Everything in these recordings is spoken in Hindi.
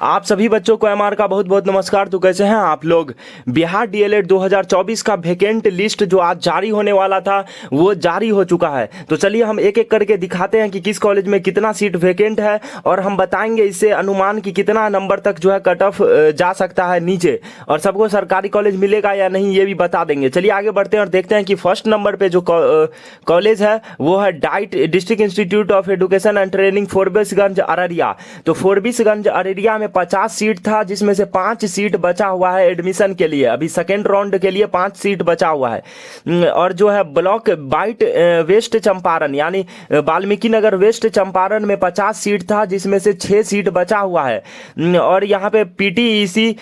आप सभी बच्चों को एमआर का बहुत बहुत नमस्कार। तो कैसे हैं आप लोग। बिहार डीएलएड 2024 का वैकेंट लिस्ट जो आज जारी होने वाला था वो जारी हो चुका है। तो चलिए हम एक एक करके दिखाते हैं कि किस कॉलेज में कितना सीट वैकेंट है और हम बताएंगे इससे अनुमान कि कितना नंबर तक जो है कट ऑफ जा सकता है नीचे, और सबको सरकारी कॉलेज मिलेगा या नहीं ये भी बता देंगे। चलिए आगे बढ़ते हैं और देखते हैं कि फर्स्ट नंबर पे जो कॉलेज है वो है DIET district institute of education and training Forbesganj Araria. तो फोरबिसगंज अररिया में 50 सीट था जिसमें से 5 सीट बचा हुआ है एडमिशन के लिए। अभी सेकेंड राउंड के लिए 5 सीट बचा हुआ है। और जो है ब्लॉक बाइट वेस्ट चंपारण यानी वाल्मीकि नगर वेस्ट चंपारण में 50 सीट था जिसमें से 6 सीट बचा हुआ है। और यहाँ पे पीटीईसी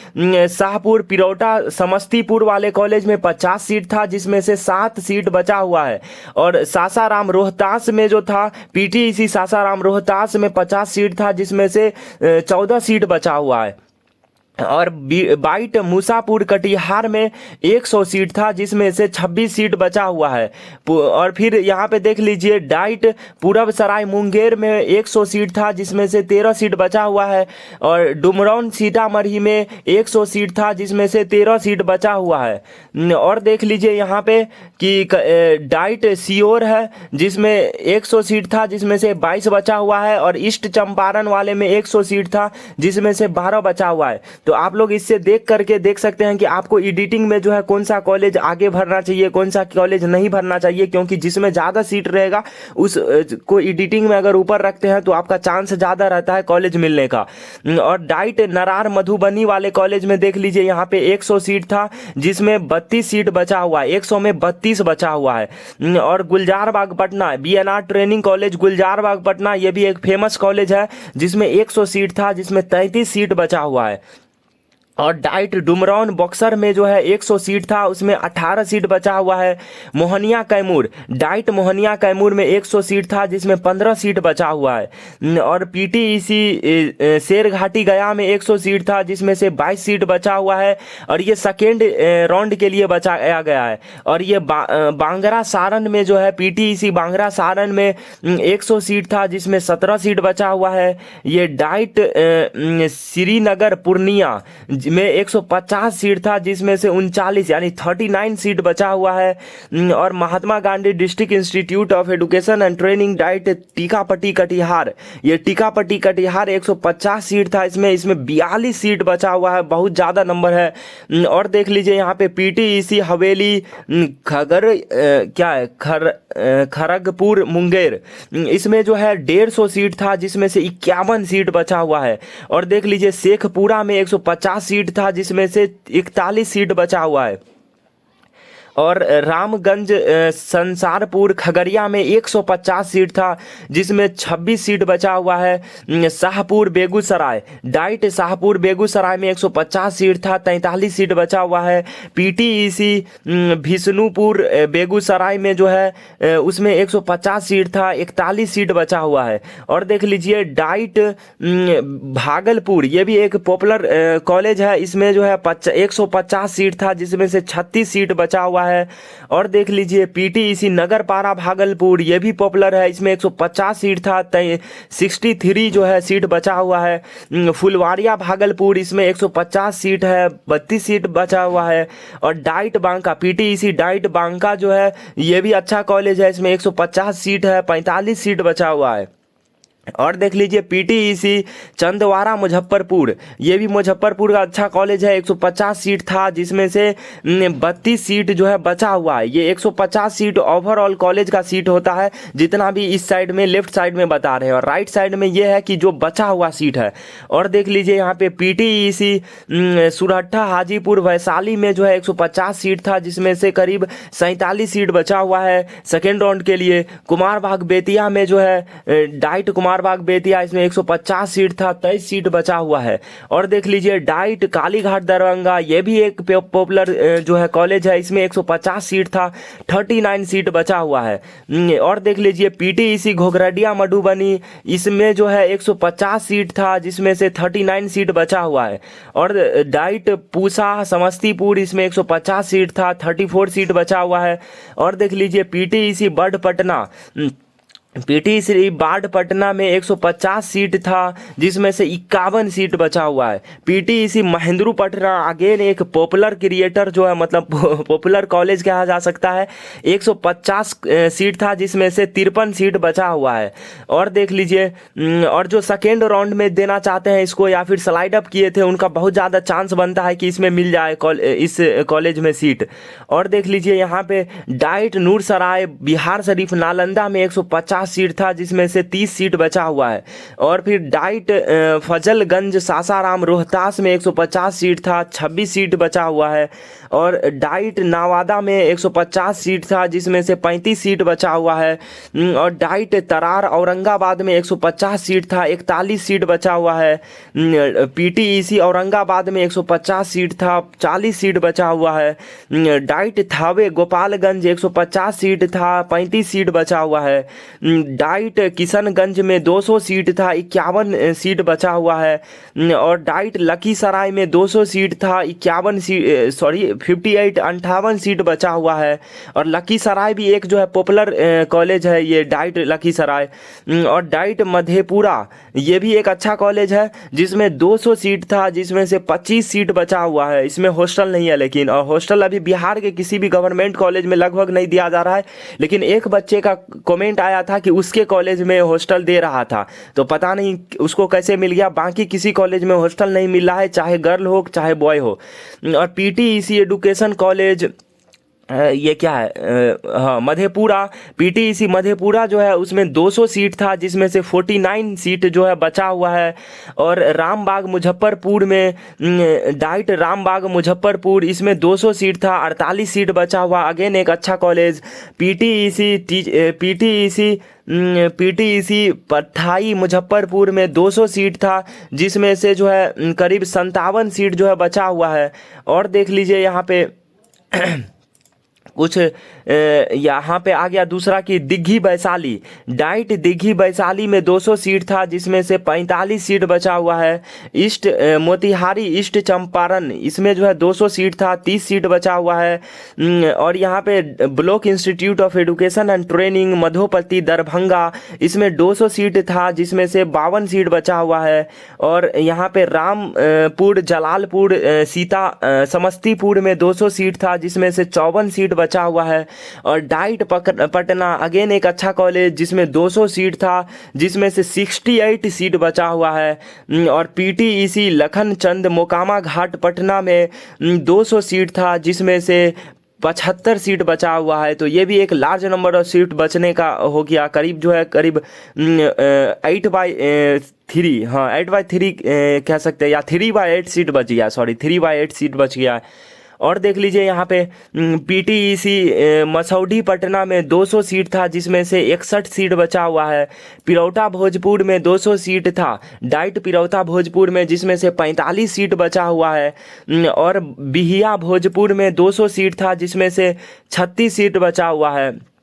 शाहपुर पिरौटा समस्तीपुर वाले कॉलेज में 50 सीट था जिसमें से 7 सीट बचा हुआ है। और सासाराम रोहतास में जो था पीटीईसी सासाराम रोहतास में 50 सीट था जिसमें से 14 सीट बचा हुआ है। और बाइट मूसापुर कटिहार में 100 सीट था जिसमें से 26 सीट बचा हुआ है। और फिर यहाँ पे देख लीजिए डाइट पूरब सराय मुंगेर में 100 सीट था जिसमें से 13 सीट बचा हुआ है। और डुमरौन सीतामढ़ी में 100 सीट था जिसमें से 13 सीट बचा हुआ है। और देख लीजिए यहाँ पे कि डाइट सीओर है जिसमें 100 सीट था जिसमें से 22 बचा हुआ है। और ईस्ट चंपारण वाले में 100 सीट था जिसमें से 12 बचा हुआ है। तो आप लोग इससे देख करके देख सकते हैं कि आपको एडिटिंग में जो है कौन सा कॉलेज आगे भरना चाहिए, कौन सा कॉलेज नहीं भरना चाहिए, क्योंकि जिसमें ज़्यादा सीट रहेगा उस को एडिटिंग में अगर ऊपर रखते हैं तो आपका चांस ज़्यादा रहता है कॉलेज मिलने का। और डाइट नरार मधुबनी वाले कॉलेज में देख लीजिए यहाँ पे 100 सीट था जिसमें 32 सीट बचा हुआ है, 100 में 32 बचा हुआ है। और Gulzarbagh Patna BNR training college Gulzarbagh Patna ये भी एक फेमस कॉलेज है जिसमें 100 सीट था जिसमें 33 सीट बचा हुआ है। और डाइट डुमरौन बक्सर में जो है 100 सीट था उसमें 18 सीट बचा हुआ है। मोहनिया कैमूर डाइट मोहनिया कैमूर में 100 सीट था जिसमें 15 सीट बचा हुआ है। और पीटीईसी शेरघाटी गया में 100 सीट था जिसमें से 22 सीट बचा हुआ है। और ये सेकेंड राउंड के लिए बचाया गया है। और ये बांगरा सारण में जो है पीटीईसी बांगरा सारण में 100 सीट था जिसमें 17 सीट बचा हुआ है। ये डाइट श्रीनगर पूर्णिया में 150 सीट था जिसमें से 39 यानी 39 सीट बचा हुआ है। और Mahatma Gandhi district institute of education and training DIET Tikapatti Katihar ये टीकापट्टी कटिहार 150 सीट था इसमें 42 सीट बचा हुआ है, बहुत ज़्यादा नंबर है। और देख लीजिए यहाँ पे पीटीईसी हवेली खड़गपुर मुंगेर इसमें जो है 150 सीट था जिसमें से 51 सीट बचा हुआ है। और देख लीजिए शेखपुरा में 150 सीट था जिसमें से 41 सीट बचा हुआ है। और रामगंज संसारपुर खगड़िया में 150 सीट था जिसमें 26 सीट बचा हुआ है। शाहपुर बेगूसराय डाइट शाहपुर बेगूसराय में 150 सीट था 43 सीट बचा हुआ है। पीटीईसी विष्णुपुर बेगूसराय में जो है उसमें 150 सीट था 41 सीट बचा हुआ है। और देख लीजिए डाइट भागलपुर ये भी एक पॉपुलर कॉलेज है, इसमें जो है 150 सीट था जिसमें से 36 सीट बचा हुआ है। और देख लीजिए पीटीईसी नगरपारा भागलपुर ये भी पॉपुलर है, इसमें 150 सीट था 63 जो है सीट बचा हुआ है। फुलवारिया भागलपुर इसमें 150 सीट है 32 सीट बचा हुआ है। और diet Banka PTEC diet Banka जो है ये भी अच्छा कॉलेज है, इसमें 150 सीट है 45 सीट बचा हुआ है। और देख लीजिए पीटीईसी चंदवारा मुजफ्फरपुर ये भी मुजफ्फरपुर का अच्छा कॉलेज है, 150 सीट था जिसमें से 32 सीट जो है बचा हुआ है। ये 150 सीट ओवरऑल कॉलेज का सीट होता है जितना भी इस साइड में लेफ्ट साइड में बता रहे हैं, और राइट साइड में ये है कि जो बचा हुआ सीट है। और देख लीजिए यहाँ पे पीटीईसी सुरहट्टा हाजीपुर वैशाली में जो है 150 सीट था जिसमें से करीब 47 सीट बचा हुआ है सेकेंड राउंड के लिए। कुमारबाग बेतिया में जो है डाइट कुमारबाग बेतिया इसमें 150 सीट था 23 सीट बचा हुआ है। और देख लीजिए डाइट कालीघाट दरभंगा ये भी एक पॉपुलर जो है कॉलेज है, इसमें 150 सीट था 39 सीट बचा हुआ है। और देख लीजिए पीटीईसी घोघरडिया मधुबनी इसमें जो है 150 सीट था जिसमें से 39 सीट बचा हुआ है। और डाइट पूसा समस्तीपुर इसमें 150 सीट था 34 सीट बचा हुआ है। और देख लीजिए पीटीईसी बड़ पटना पीटी श्री बाढ़ पटना में 150 सीट था जिसमें से 51 सीट बचा हुआ है। पीटीईसी महेंद्रू पटना अगेन एक पॉपुलर क्रिएटर जो है, मतलब पॉपुलर कॉलेज कहा जा सकता है। 150 सीट था जिसमें से 53 सीट बचा हुआ है। और देख लीजिए, और जो सेकेंड राउंड में देना चाहते हैं इसको या फिर स्लाइड अप किए थे उनका बहुत ज़्यादा चांस बनता है कि इसमें मिल जाए इस कॉलेज में सीट। और देख लीजिए यहाँ पे डाइट नूरसराय बिहार शरीफ नालंदा में 150 सीट था जिसमें से 30 सीट बचा हुआ है। और फिर डाइट फजलगंज सासाराम रोहतास में 150 सीट था, 26 सीट बचा हुआ है। और डाइट नवादा में 150 सीट था जिसमें से 35 सीट बचा हुआ है। और डाइट तरार औरंगाबाद में 150 सीट था, 41 सीट बचा हुआ है। पीटीईसी औरंगाबाद में 150 सीट था, 40 सीट बचा हुआ है। डाइट थावे गोपालगंज 150 सीट था, 35 सीट बचा हुआ है। डाइट किशनगंज में 200 सीट था, 51 सीट बचा हुआ है। और डाइट लखीसराय में 200 सीट था, 58 सीट बचा हुआ है। और लखीसराय भी एक जो है पॉपुलर कॉलेज है ये डाइट लखीसराय। और डाइट मधेपुरा ये भी एक अच्छा कॉलेज है जिसमें 200 सीट था जिसमें से 25 सीट बचा हुआ है। इसमें हॉस्टल नहीं है लेकिन, और हॉस्टल अभी बिहार के किसी भी गवर्नमेंट कॉलेज में लगभग नहीं दिया जा रहा है। लेकिन एक बच्चे का कमेंट आया था कि उसके कॉलेज में हॉस्टल दे रहा था, तो पता नहीं उसको कैसे मिल गया। बाकी किसी कॉलेज में हॉस्टल नहीं मिल रहा है, चाहे गर्ल हो चाहे बॉय हो। और पीटीईसी एजुकेशन कॉलेज ये क्या है, हाँ मधेपुरा, पीटीईसी मधेपुरा जो है उसमें 200 सीट था जिसमें से 49 सीट जो है बचा हुआ है। और रामबाग मुजफ्फरपुर में डाइट रामबाग मुजफ्फरपुर इसमें 200 सीट था, 48 सीट बचा हुआ। अगेन एक अच्छा कॉलेज। पीटीईसी पठाई मुजफ्फरपुर में 200 सीट था जिसमें से जो है करीब 57 सीट जो है बचा हुआ है। और देख लीजिए यहाँ पे कुछ यहाँ पे आ गया दूसरा कि दिग्घी वैशाली, डाइट दिग्घी वैशाली में 200 सीट था जिसमें से 45 सीट बचा हुआ है। ईस्ट मोतिहारी ईस्ट चंपारण इसमें जो है 200 सीट था, 30 सीट बचा हुआ है। और यहाँ पे block institute of education and training Madhopati Darbhanga इसमें 200 सीट था जिसमें से 52 सीट बचा हुआ है। और यहाँ पे रामपुर जलालपुर समस्तीपुर में 200 सीट था जिसमें से 54 सीट बचा हुआ है। और डाइट पटना अगेन एक अच्छा कॉलेज जिसमें 200 सीट था जिसमें से 68 सीट बचा हुआ है। और पीटीईसी लखनचंद मोकामा घाट पटना में 200 सीट था जिसमें से 75 सीट बचा हुआ है। तो ये भी एक लार्ज नंबर ऑफ सीट बचने का हो गया, करीब जो है करीब 8/3, हाँ 8/3 कह सकते हैं, या 3/8 सीट बच गया, सॉरी 3/8 सीट बच गया। और देख लीजिए यहाँ पे पीटीईसी मसौढ़ी पटना में 200 सीट था जिसमें से 61 सीट बचा हुआ है। पिरौटा भोजपुर में 200 सीट था, डाइट पिरौटा भोजपुर में जिसमें से 45 सीट बचा हुआ है। और बिहिया भोजपुर में 200 सीट था जिसमें से 36 सीट बचा हुआ है।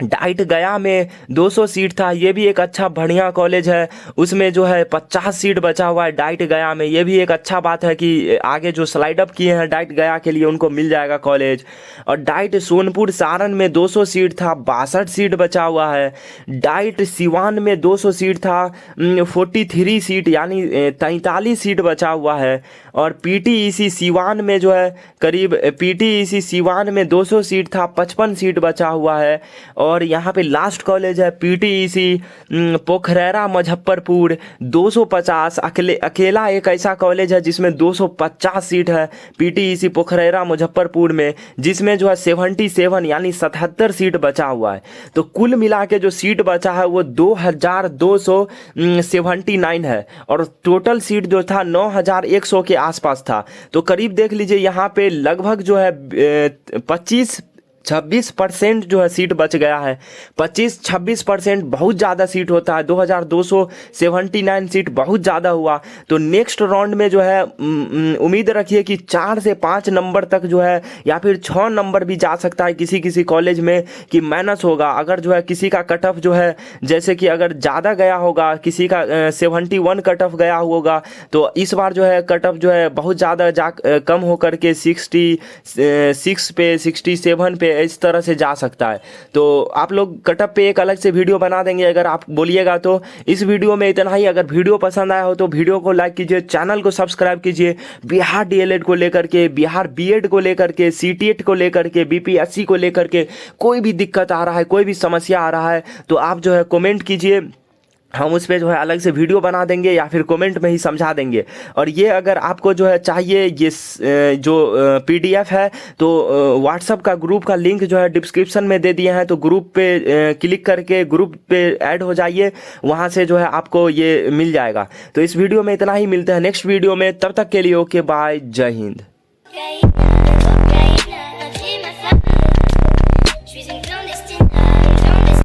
डाइट गया में 200 सीट था, ये भी एक अच्छा बढ़िया कॉलेज है, उसमें जो है 50 सीट बचा हुआ है डाइट गया में। ये भी एक अच्छा बात है कि आगे जो स्लाइड अप किए हैं डाइट गया के लिए उनको मिल जाएगा कॉलेज। और डाइट सोनपुर सारण में 200 सीट था, 62 सीट बचा हुआ है। डाइट सिवान में 200 सीट था, 43 सीट यानी 43 सीट बचा हुआ है। और पीटीईसी सिवान में जो है करीब पीटीईसी सिवान में 200 सीट था, 55 सीट बचा हुआ है। और यहाँ पे लास्ट कॉलेज है पीटीईसी पोखरेरा मुजफ्फरपुर 250, अकेला एक ऐसा कॉलेज है जिसमें 250 सीट है पीटीईसी पोखरेरा मुजफ्फरपुर में, जिसमें जो है 77 यानी 77 सीट बचा हुआ है। तो कुल मिला के जो सीट बचा है वो 2279 है और टोटल सीट जो था 9100 के आसपास था। तो करीब देख लीजिए यहाँ पे लगभग जो है 26% जो है सीट बच गया है। 25-26% बहुत ज़्यादा सीट होता है, 2279 सीट बहुत ज़्यादा हुआ। तो नेक्स्ट राउंड में जो है उम्मीद रखिए कि 4 से 5 नंबर तक जो है या फिर 6 नंबर भी जा सकता है किसी किसी कॉलेज में कि माइनस होगा। अगर जो है किसी का कट ऑफ जो है जैसे कि अगर ज़्यादा गया होगा, किसी का 71 कट ऑफ गया होगा, तो इस बार जो है कट ऑफ जो है बहुत ज़्यादा कम होकर के 66 पे 67 पे इस तरह से जा सकता है। तो आप लोग कटअप पे एक अलग से वीडियो बना देंगे अगर आप बोलिएगा। तो इस वीडियो में इतना ही। अगर वीडियो पसंद आया हो तो वीडियो को लाइक कीजिए, चैनल को सब्सक्राइब कीजिए। बिहार डीएलएड को लेकर के, बिहार बीएड को लेकर के, सीटीएट को लेकर के, बीपीएससी को लेकर के कोई भी दिक्कत आ रहा है, कोई भी समस्या आ रहा है तो आप जो है कमेंट कीजिए, हम उस पे जो है अलग से वीडियो बना देंगे या फिर कमेंट में ही समझा देंगे। और ये अगर आपको जो है चाहिए ये जो पीडीएफ है तो व्हाट्सअप का ग्रुप का लिंक जो है डिस्क्रिप्शन में दे दिए हैं, तो ग्रुप पे क्लिक करके ग्रुप पे ऐड हो जाइए, वहाँ से जो है आपको ये मिल जाएगा। तो इस वीडियो में इतना ही, मिलते हैं नेक्स्ट वीडियो में, तब तक के लिए ओके बाय, जय हिंद।